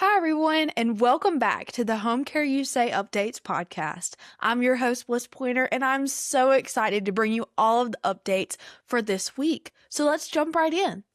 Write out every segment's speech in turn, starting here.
Hi, everyone, and welcome back to the Home Care USA Updates podcast. I'm your host, Bliss Pointer, and I'm so excited to bring you all of the updates for this week. So let's jump right in.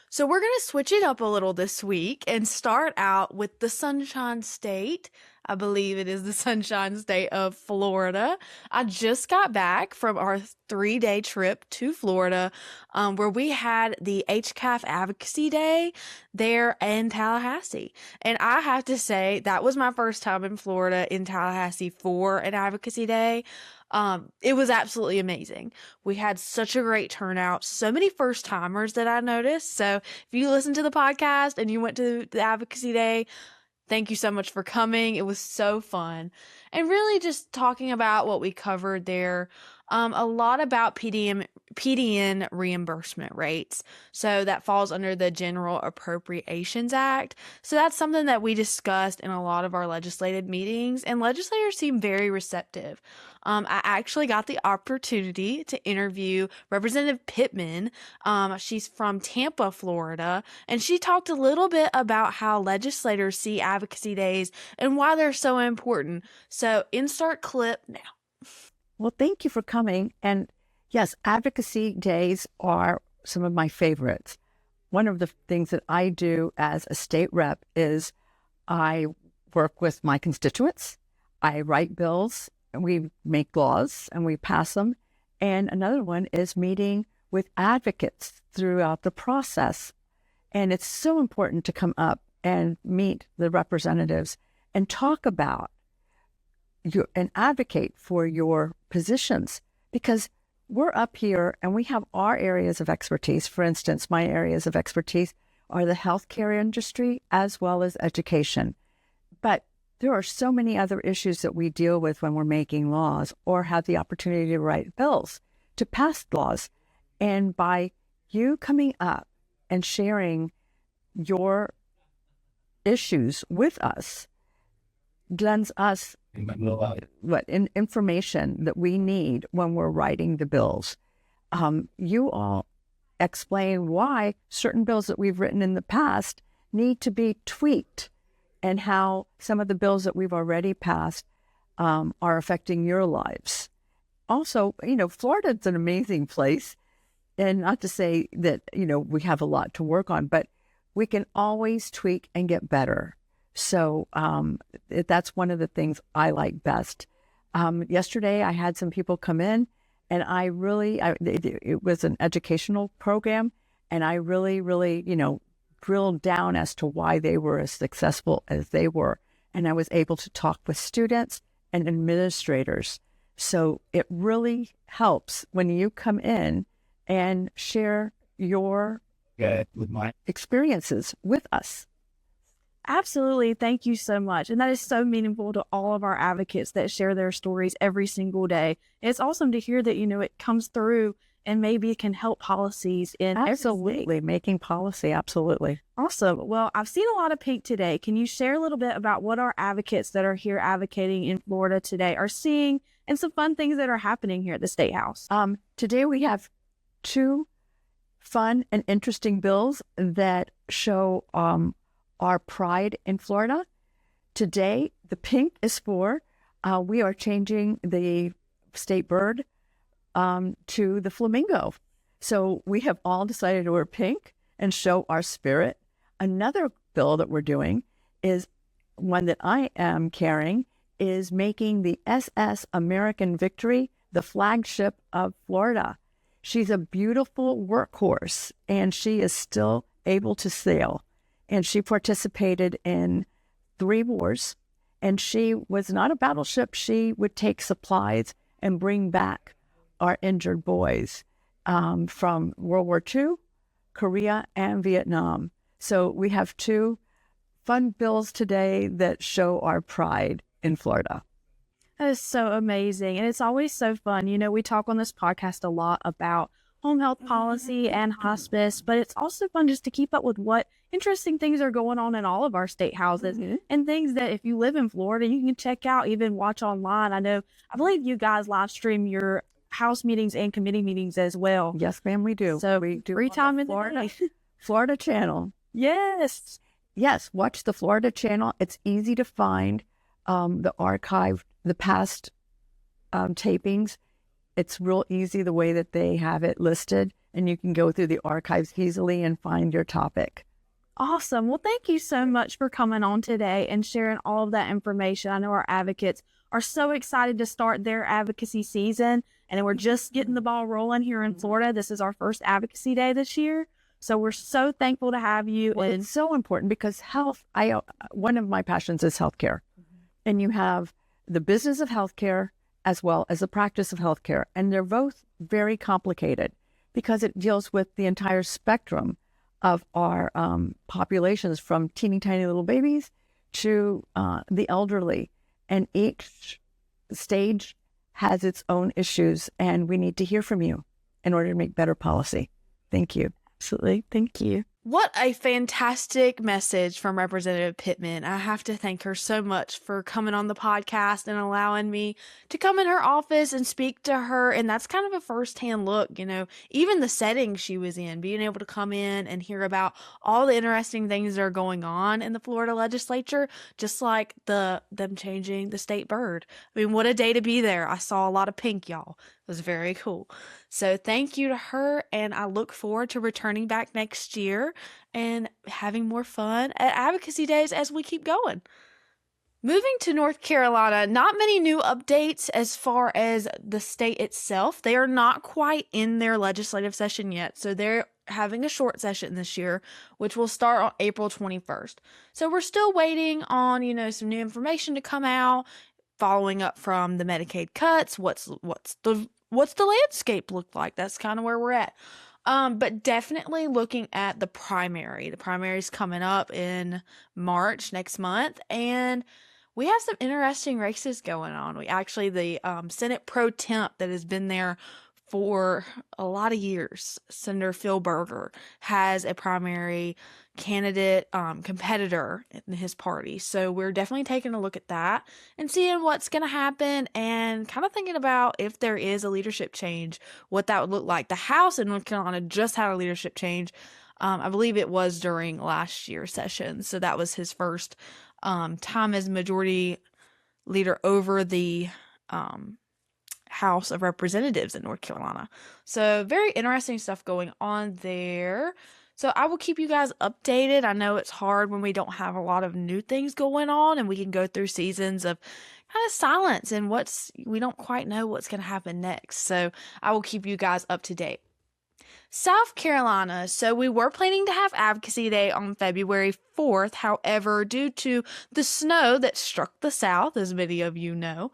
So we're going to switch it up a little this week and start out with the Sunshine State. I believe it is the Sunshine State of Florida. I just got back from our 3-day trip to Florida, where we had the HCAF Advocacy Day there in Tallahassee. And I have to say, that was my first time in Florida in Tallahassee for an Advocacy Day. It was absolutely amazing. We had such a great turnout, so many first timers that I noticed. So if you listen to the podcast and you went to the Advocacy Day, thank you so much for coming. It was so fun. And really just talking about what we covered there, a lot about PDN reimbursement rates. So that falls under the General Appropriations Act. So that's something that we discussed in a lot of our legislative meetings, and legislators seem very receptive. I actually got the opportunity to interview Representative Pittman. She's from Tampa, Florida, and she talked a little bit about how legislators see advocacy days and why they're so important. So insert clip now. Well, thank you for coming. And yes, advocacy days are some of my favorites. One of the things that I do as a state rep is I work with my constituents. I write bills, and we make laws, and we pass them. And another one is meeting with advocates throughout the process. And it's so important to come up and meet the representatives and talk about and advocate for your positions, because we're up here and we have our areas of expertise. For instance, my areas of expertise are the healthcare industry as well as education. But there are so many other issues that we deal with when we're making laws or have the opportunity to write bills, to pass laws. And by you coming up and sharing your issues with us, lends us information that we need when we're writing the bills. You all explain why certain bills that we've written in the past need to be tweaked, and how some of the bills that we've already passed are affecting your lives. Also, Florida's an amazing place, and not to say that, we have a lot to work on, but we can always tweak and get better. So that's one of the things I like best. Yesterday, I had some people come in, and it was an educational program, and I really, drilled down as to why they were as successful as they were. And I was able to talk with students and administrators. So it really helps when you come in and share your experiences with us. Absolutely. Thank you so much. And that is so meaningful to all of our advocates that share their stories every single day. It's awesome to hear that, it comes through and maybe it can help policies in Absolutely. Making policy. Absolutely. Awesome. Well, I've seen a lot of pink today. Can you share a little bit about what our advocates that are here advocating in Florida today are seeing, and some fun things that are happening here at the State House? Today we have 2 fun and interesting bills that show our pride in Florida. Today, the pink is for, we are changing the state bird to the flamingo. So we have all decided to wear pink and show our spirit. Another bill that we're doing is one that I am carrying, is making the SS American Victory the flagship of Florida. She's a beautiful workhorse, and she is still able to sail. And she participated in 3 wars, and she was not a battleship. She would take supplies and bring back our injured boys from World War II, Korea, and Vietnam. So we have 2 fun bills today that show our pride in Florida. That is so amazing. And it's always so fun. We talk on this podcast a lot about home health policy and hospice, but it's also fun just to keep up with what interesting things are going on in all of our state houses, and things that if you live in Florida, you can check out, even watch online. I believe you guys live stream your house meetings and committee meetings as well. Yes, ma'am, we do. So we do free time in Florida Channel. Yes. yes, watch the Florida channel. It's easy to find the archive, the past tapings. It's real easy the way that they have it listed, and you can go through the archives easily and find your topic. Awesome. Well, thank you so much for coming on today and sharing all of that information. I know our advocates are so excited to start their advocacy season, and we're just getting the ball rolling here in Florida. This is our first advocacy day this year. So we're so thankful to have you. Well, and it's so important because one of my passions is healthcare. And you have the business of healthcare as well as the practice of healthcare. And they're both very complicated because it deals with the entire spectrum of our populations, from teeny tiny little babies to the elderly. And each stage has its own issues, and we need to hear from you in order to make better policy. Thank you. Absolutely. Thank you. What a fantastic message from Representative Pittman. I have to thank her so much for coming on the podcast and allowing me to come in her office and speak to her. And that's kind of a firsthand look, even the setting she was in, being able to come in and hear about all the interesting things that are going on in the Florida legislature, just like them changing the state bird. I mean, what a day to be there. I saw a lot of pink, y'all. It was very cool. So thank you to her, and I look forward to returning back next year and having more fun at Advocacy Days as we keep going. Moving to North Carolina, not many new updates as far as the state itself. They are not quite in their legislative session yet, so they're having a short session this year, which will start on April 21st. So we're still waiting on, some new information to come out, following up from the Medicaid cuts. What's the landscape look like? That's kind of where we're at. But definitely looking at the primary. The primary is coming up in March next month, and we have some interesting races going on. The Senate Pro Temp that has been there for a lot of years, Senator Phil Berger, has a primary candidate competitor in his party. So we're definitely taking a look at that and seeing what's going to happen, and kind of thinking about if there is a leadership change, what that would look like. The House in North Carolina just had a leadership change. I believe it was during last year's session. So that was his first time as majority leader over the House of Representatives in North Carolina. So very interesting stuff going on there. So I will keep you guys updated. I know it's hard when we don't have a lot of new things going on, and we can go through seasons of kind of silence and we don't quite know what's going to happen next. So I will keep you guys up to date. South Carolina. So we were planning to have Advocacy Day on February 4th. However, due to the snow that struck the South, as many of you know,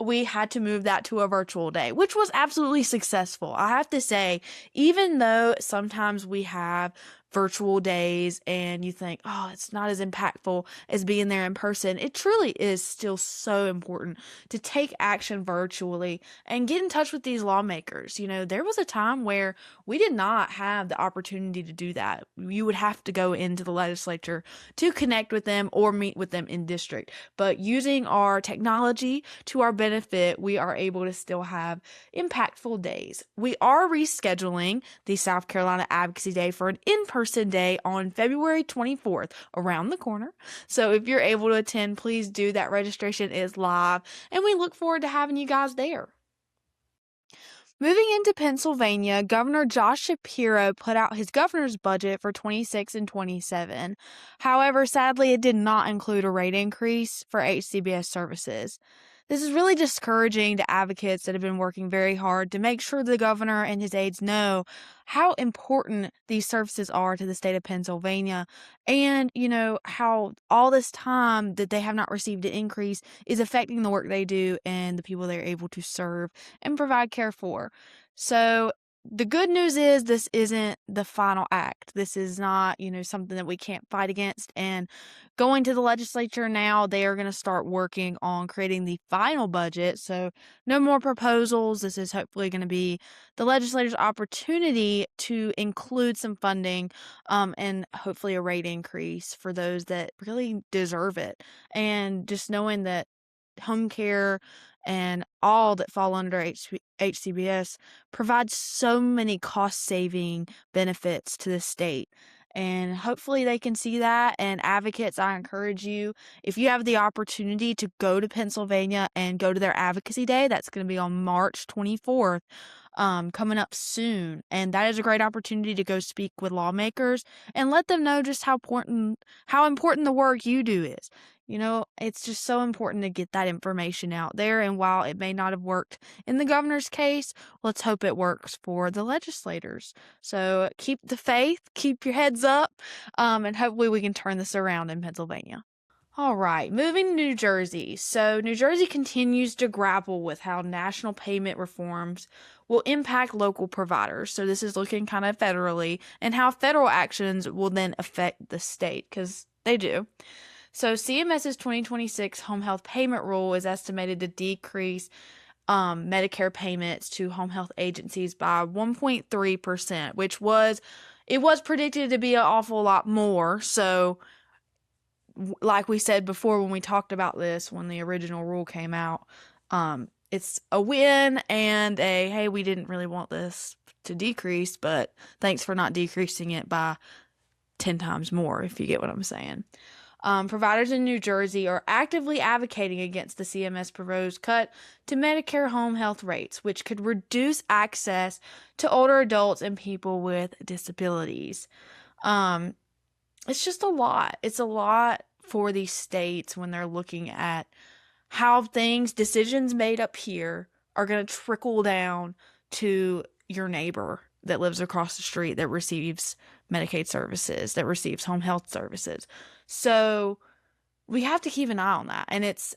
we had to move that to a virtual day, which was absolutely successful. I have to say, even though sometimes we have virtual days and you think, oh, it's not as impactful as being there in person, it truly is still so important to take action virtually and get in touch with these lawmakers. There was a time where we did not have the opportunity to do that. You would have to go into the legislature to connect with them or meet with them in district. But using our technology to our benefit, we are able to still have impactful days. We are rescheduling the South Carolina Advocacy Day for an in-person day on February 24th, around the corner. So if you're able to attend, please do. That registration is live, and we look forward to having you guys there. Moving into Pennsylvania, Governor Josh Shapiro put out his governor's budget for 26 and 27. However, sadly, it did not include a rate increase for HCBS services. This is really discouraging to advocates that have been working very hard to make sure the governor and his aides know how important these services are to the state of Pennsylvania, and, how all this time that they have not received an increase is affecting the work they do and the people they're able to serve and provide care for. So the good news is this isn't the final act. This is not, something that we can't fight against. And going to the legislature now, they are going to start working on creating the final budget. So no more proposals. This is hopefully going to be the legislature's opportunity to include some funding and hopefully a rate increase for those that really deserve it. And just knowing that home care and all that fall under HCBS provides so many cost-saving benefits to the state. And hopefully they can see that. And advocates, I encourage you, if you have the opportunity to go to Pennsylvania and go to their Advocacy Day, that's going to be on March 24th, coming up soon. And that is a great opportunity to go speak with lawmakers and let them know just how important the work you do is. It's just so important to get that information out there. And while it may not have worked in the governor's case, let's hope it works for the legislators. So keep the faith, keep your heads up, and hopefully we can turn this around in Pennsylvania. All right, moving to New Jersey. So New Jersey continues to grapple with how national payment reforms will impact local providers. So this is looking kind of federally, and how federal actions will then affect the state, because they do. So CMS's 2026 home health payment rule is estimated to decrease Medicare payments to home health agencies by 1.3%, which was predicted to be an awful lot more. So like we said before when we talked about this, when the original rule came out, it's a win and a, hey, we didn't really want this to decrease, but thanks for not decreasing it by 10 times more, if you get what I'm saying. Providers in New Jersey are actively advocating against the CMS proposed cut to Medicare home health rates, which could reduce access to older adults and people with disabilities. It's just a lot. It's a lot for these states when they're looking at how decisions made up here are going to trickle down to your neighbor that lives across the street that receives Medicaid services, that receives home health services. So we have to keep an eye on that. And it's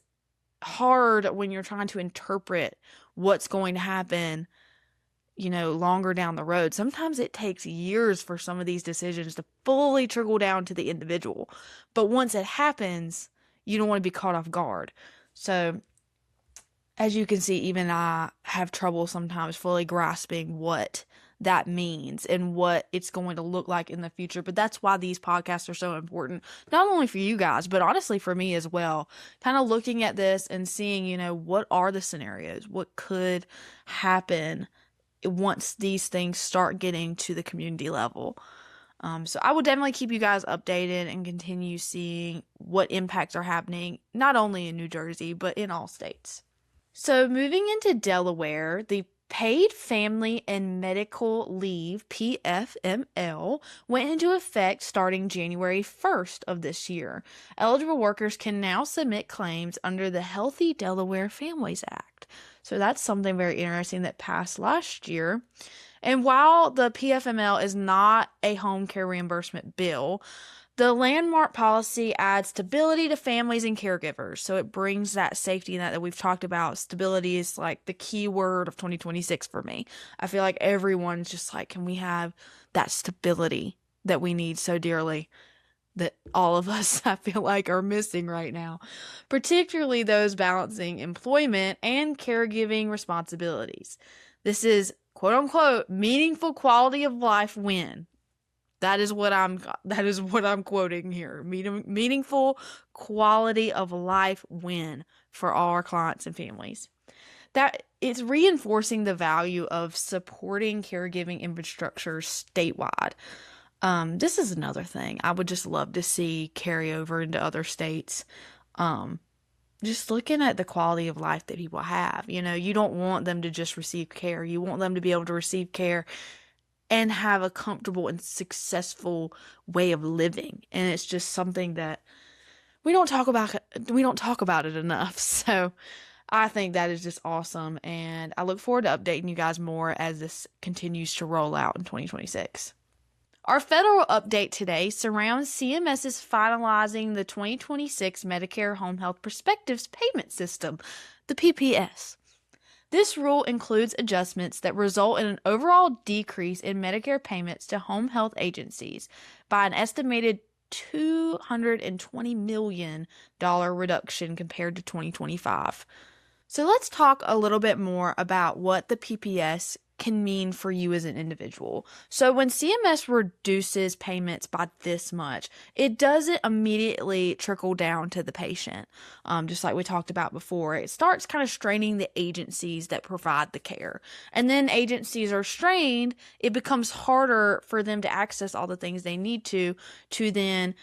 hard when you're trying to interpret what's going to happen, longer down the road. Sometimes it takes years for some of these decisions to fully trickle down to the individual. But once it happens, you don't want to be caught off guard. So as you can see, even I have trouble sometimes fully grasping what that means and what it's going to look like in the future. But that's why these podcasts are so important, not only for you guys, but honestly for me as well. Kind of looking at this and seeing, what are the scenarios? What could happen once these things start getting to the community level? So I will definitely keep you guys updated and continue seeing what impacts are happening, not only in New Jersey, but in all states. So moving into Delaware, the Paid Family and Medical Leave, PFML, went into effect starting January 1st of this year. Eligible workers can now submit claims under the Healthy Delaware Families Act. So that's something very interesting that passed last year. And while the PFML is not a home care reimbursement bill, the landmark policy adds stability to families and caregivers. So it brings that safety net that we've talked about. Stability is like the key word of 2026 for me. I feel like everyone's just like, can we have that stability that we need so dearly, that all of us, I feel like, are missing right now, particularly those balancing employment and caregiving responsibilities. This is, quote unquote, meaningful quality of life win. That is what I'm quoting here. Meaningful quality of life win for all our clients and families. That it's reinforcing the value of supporting caregiving infrastructure statewide. This is another thing I would just love to see carry over into other states. Just looking at the quality of life that people have. You don't want them to just receive care. You want them to be able to receive care and have a comfortable and successful way of living. And it's just something that we don't talk about it enough. So I think that is just awesome. And I look forward to updating you guys more as this continues to roll out in 2026. Our federal update today surrounds CMS's finalizing the 2026 Medicare Home Health Perspectives Payment System, the PPS. This rule includes adjustments that result in an overall decrease in Medicare payments to home health agencies by an estimated $220 million reduction compared to 2025. So let's talk a little bit more about what the PPS can mean for you as an individual. So when CMS reduces payments by this much, it doesn't immediately trickle down to the patient. Just like we talked about before, it starts kind of straining the agencies that provide the care. And then agencies are strained, it becomes harder for them to access all the things they need to then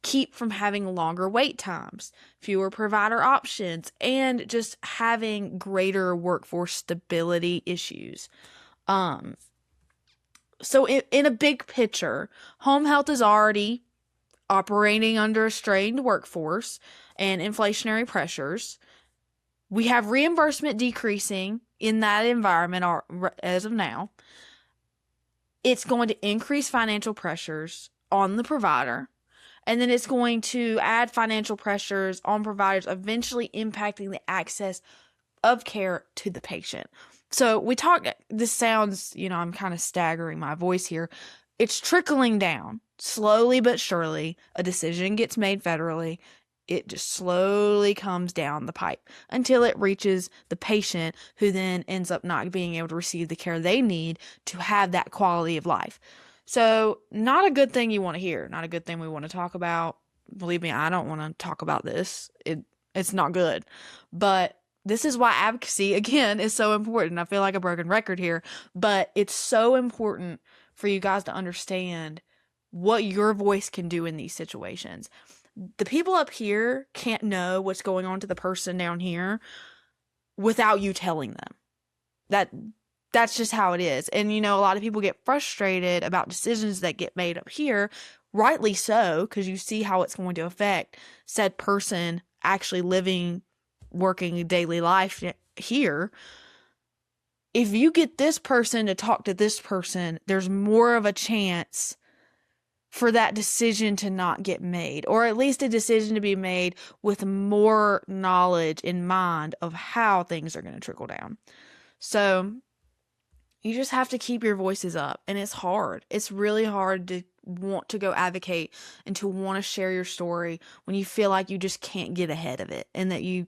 keep from having longer wait times, fewer provider options, and just having greater workforce stability issues. So in a big picture, home health is already operating under a strained workforce and inflationary pressures. We have reimbursement decreasing in that environment as of now. It's going to increase financial pressures on the provider. And then it's going to add financial pressures on providers, eventually impacting the access of care to the patient. So this sounds, I'm kind of staggering my voice here. It's trickling down slowly but surely. A decision gets made federally. It just slowly comes down the pipe until it reaches the patient, who then ends up not being able to receive the care they need to have that quality of life. So not a good thing you want to hear, not a good thing we want to talk about. Believe me, I don't want to talk about this. It's not good. But this is why advocacy, again, is so important. I feel like a broken record here, but it's so important for you guys to understand what your voice can do in these situations. The people up here can't know what's going on to the person down here without you telling them. That's just how it is. And, a lot of people get frustrated about decisions that get made up here, rightly so, because you see how it's going to affect said person actually living, working a daily life here. If you get this person to talk to this person, there's more of a chance for that decision to not get made, or at least a decision to be made with more knowledge in mind of how things are going to trickle down. So you just have to keep your voices up, and it's hard. It's really hard to want to go advocate and to want to share your story when you feel like you just can't get ahead of it, and that you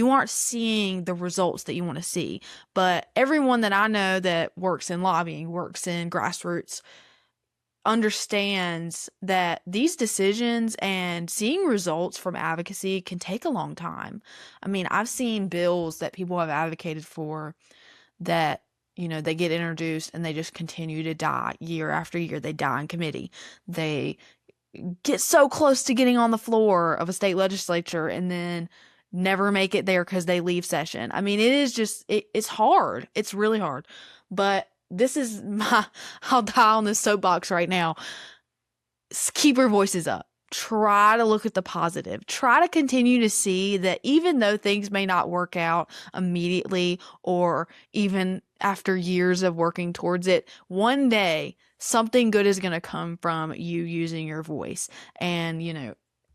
aren't seeing the results that you want to see. But everyone that I know that works in lobbying, works in grassroots, understands that these decisions and seeing results from advocacy can take a long time. I mean, I've seen bills that people have advocated for that they get introduced and they just continue to die year after year. They die in committee. They get so close to getting on the floor of a state legislature and then never make it there because they leave session. I mean, it is just, it's hard. It's really hard. But this is I'll die on this soapbox right now. Keep your voices up. Try to look at the positive. Try to continue to see that even though things may not work out immediately or even after years of working towards it, one day something good is going to come from you using your voice. And,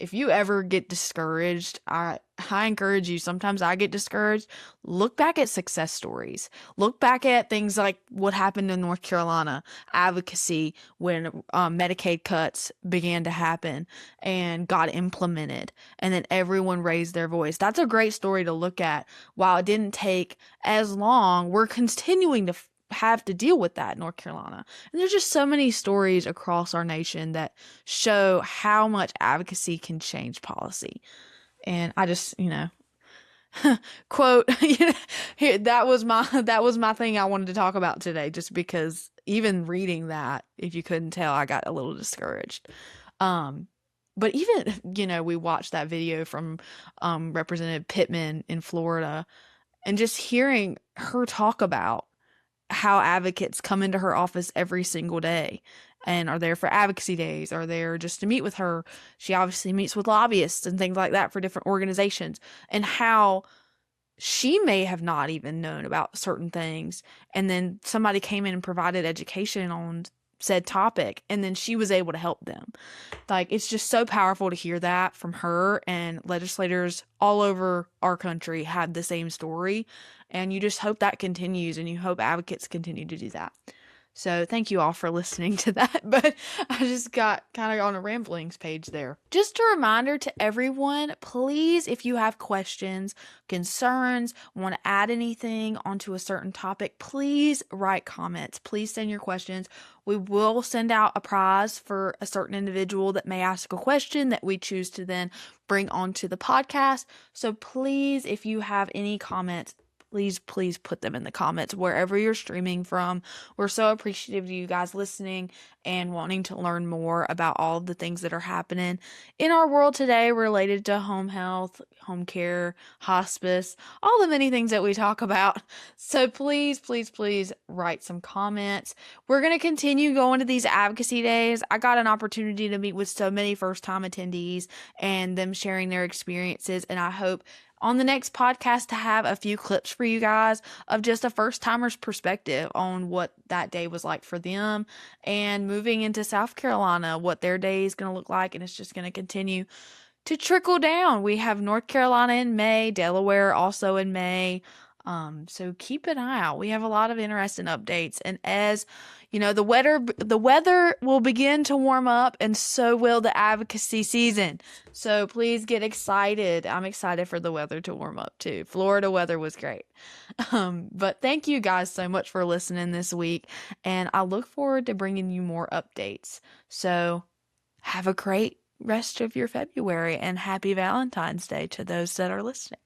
if you ever get discouraged, I encourage you, sometimes I get discouraged, look back at success stories. Look back at things like what happened in North Carolina, advocacy when Medicaid cuts began to happen and got implemented, and then everyone raised their voice. That's a great story to look at. While it didn't take as long, we're continuing to have to deal with that in North Carolina. And there's just so many stories across our nation that show how much advocacy can change policy. And I just, quote, that was my thing I wanted to talk about today, just because even reading that, if you couldn't tell, I got a little discouraged. But even, we watched that video from Representative Pittman in Florida, and just hearing her talk about how advocates come into her office every single day and are there for advocacy days, are there just to meet with her. She obviously meets with lobbyists and things like that for different organizations, and how she may have not even known about certain things. And then somebody came in and provided education on said topic, and then she was able to help them. Like, it's just so powerful to hear that from her, and legislators all over our country have the same story. And you just hope that continues, and you hope advocates continue to do that. So thank you all for listening to that. But I just got kind of on a ramblings page there. Just a reminder to everyone, please, if you have questions, concerns, want to add anything onto a certain topic, please write comments. Please send your questions. We will send out a prize for a certain individual that may ask a question that we choose to then bring onto the podcast. So please, if you have any comments, please put them in the comments wherever you're streaming from. We're so appreciative of you guys listening and wanting to learn more about all of the things that are happening in our world today related to home health, home care, hospice, all the many things that we talk about. So please write some comments. We're going to continue going to these advocacy days. I got an opportunity to meet with so many first-time attendees and them sharing their experiences, and I hope on the next podcast to have a few clips for you guys of just a first-timer's perspective on what that day was like for them, and moving into South Carolina, what their day is going to look like, and it's just going to continue to trickle down. We have North Carolina in May, Delaware also in May. So keep an eye out. We have a lot of interesting updates, and as you know, the weather will begin to warm up, and so will the advocacy season. So please get excited. I'm excited for the weather to warm up too. Florida weather was great. But thank you guys so much for listening this week, and I look forward to bringing you more updates. So have a great rest of your February, and happy Valentine's Day to those that are listening.